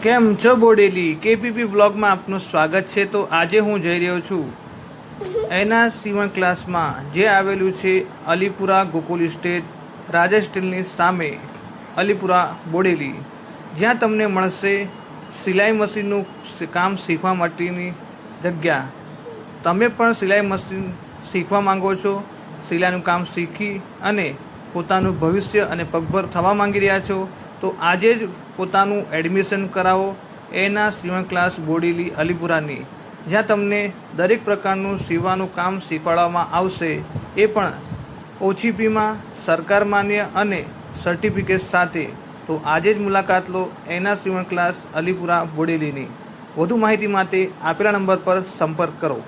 કેમ છો બોડેલી કેપીપી વ્લોગમાં આપનું સ્વાગત છે। તો આજે હું જઈ રહ્યો છું એના સીવણ ક્લાસમાં, જે આવેલું છે અલીપુરા ગોકુલ સ્ટેટ રાજા સ્ટીલની સામે અલીપુરા બોડેલી, જ્યાં તમને મળશે સિલાઈ મશીનનું કામ શીખવા માટેની જગ્યા। તમે પણ સિલાઈ મશીન શીખવા માંગો છો, સિલાઈનું કામ શીખી અને પોતાનું ભવિષ્ય અને પગભર થવા માંગી રહ્યા છો, તો આજે જ પોતાનું એડમિશન કરાવો એના સીવણ ક્લાસ બોડેલી અલીપુરાની, જ્યાં તમને દરેક પ્રકારનું સીવવાનું કામ શીખવાડવામાં આવશે, એ પણ ઓછી ફીમાં, સરકાર માન્ય અને સર્ટિફિકેટ સાથે। તો આજે જ મુલાકાત લો એના સીવણ ક્લાસ અલીપુરા બોડેલીની। વધુ માહિતી માટે આપેલા નંબર પર સંપર્ક કરો।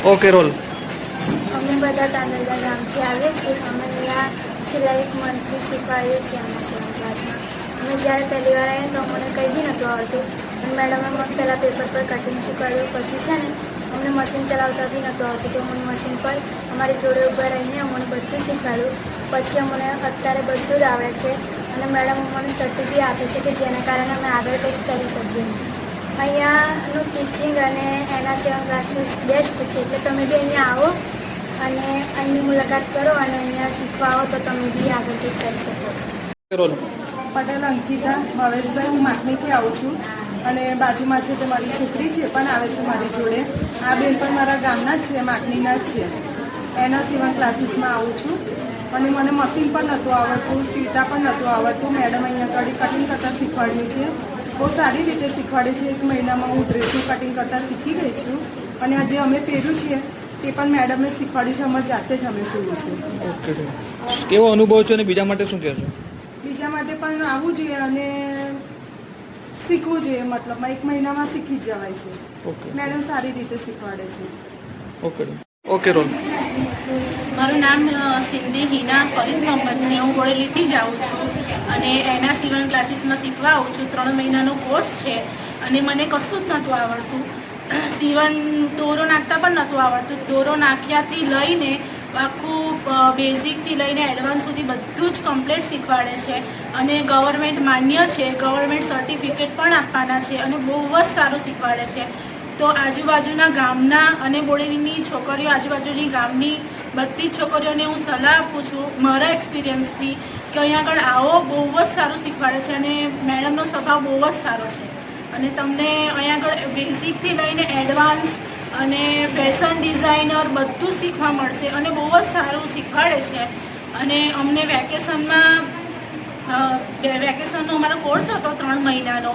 Okay roll. અમે બધા તાંદલજા ગામથી આવીએ છીએ। અમે અહીંયા છેલ્લા એક મંથથી શીખવાડીએ છીએ અમારા ક્લાસમાં। અમે જ્યારે પહેલી વાર આવ્યા તો અમને કંઈ બી નહોતું આવડતું, અને મેડમે મને પહેલાં પેપર પર કટિંગ શીખવાડ્યું, પછી છે ને અમને મશીન ચલાવતા બી નહોતું આવતું, તો અમને મશીન પર અમારી જોડે ઊભા રહીને અમને બધું શીખવાડ્યું। પછી અમને અત્યારે બધું જ આવડે છે, અને મેડમ અમને સર્ટિફિકેટ આપે છે કે જેના કારણે અમે આગળ કંઈક કરી શકીએ। અહીંયાનું ટીચિંગ અને એના સીવણ ક્લાસીસ બેસ્ટ છે, એટલે તમે બી અહીંયા આવો અને અહીંની મુલાકાત કરો, અને અહીંયા શીખવા આવો તો તમે બી આગળ કંઈક કરી શકો। રોલ। પટેલ અંકિતા ભાવેશભાઈ, હું માકનીથી આવું છું, અને બાજુમાં છે તે મારી છોકરી છે પણ આવે છે મારી જોડે। આ બેન પણ મારા ગામના જ છે, માકનીના જ છે। એના સીવણ ક્લાસીસમાં આવું છું, અને મને મશીન પણ નહોતું આવડતું, સીવતા પણ નહોતું આવડતું। મેડમ અહીંયા આગળ કટિંગ કરતાં શીખવાડ્યું છે, બહુ સારી રીતે શીખવાડે છે। 1 મહિનામાં હું ડ્રેસનું કટિંગ કરતાં શીખી ગઈ છું, અને આ જે અમે પહેર્યું છે તે પણ મેડમે શીખવાડ્યું છે, અમારે જાતે જ અમે સીવું છે। ઓકે, કેવો અનુભવ છે અને બીજા માટે શું કહેશો? બીજા માટે પણ આવવું જોઈએ અને શીખવું જોઈએ, મતલબમાં 1 મહિનામાં શીખી જ જવાય છે। ઓકે, મેડમ સારી રીતે શીખવાડે છે। Okay okay roll. મારું નામ સિંધી હિના ફરીદ મોહમ્મદ છે। હું બોડેલીથી જ આવું છું, અને એના સીવણ ક્લાસીસમાં શીખવા આવું છું। 3 મહિનાનો કોર્સ છે, અને મને કશું જ નહોતું આવડતું। સીવણ દોરો નાખતા પણ નહોતું આવડતું। દોરો નાખ્યાથી લઈને આખું બેઝિકથી લઈને એડવાન્સ સુધી બધું જ કમ્પ્લીટ શીખવાડે છે, અને ગવર્મેન્ટ માન્ય છે, ગવર્મેન્ટ સર્ટિફિકેટ પણ આપવાના છે, અને બહુ જ સારું શીખવાડે છે। તો આજુબાજુના ગામના અને બોડેલીની છોકરીઓ, આજુબાજુની ગામની બધી જ છોકરીઓને હું સલાહ આપું છું મારા એક્સપિરિયન્સથી કે અહીંયા આગળ આવો, બહુ જ સારું શીખવાડે છે, અને મેડમનો સ્વભાવ બહુ જ સારો છે, અને તમને અહીંયા આગળ બેઝિકથી લઈને એડવાન્સ અને ફેશન ડિઝાઇનર બધું જ શીખવા મળશે, અને બહુ જ સારું શીખવાડે છે। અને અમને વેકેશનનો અમારો કોર્સ હતો 3 મહિનાનો,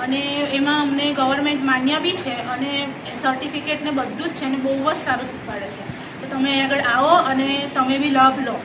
અને એમાં અમને ગવર્મેન્ટ માન્ય બી છે, અને સર્ટિફિકેટ ને બધું જ છે, અને બહુ જ સારું શીખવાડે છે। તો તમે આગળ આવો અને તમે બી લાભ લો।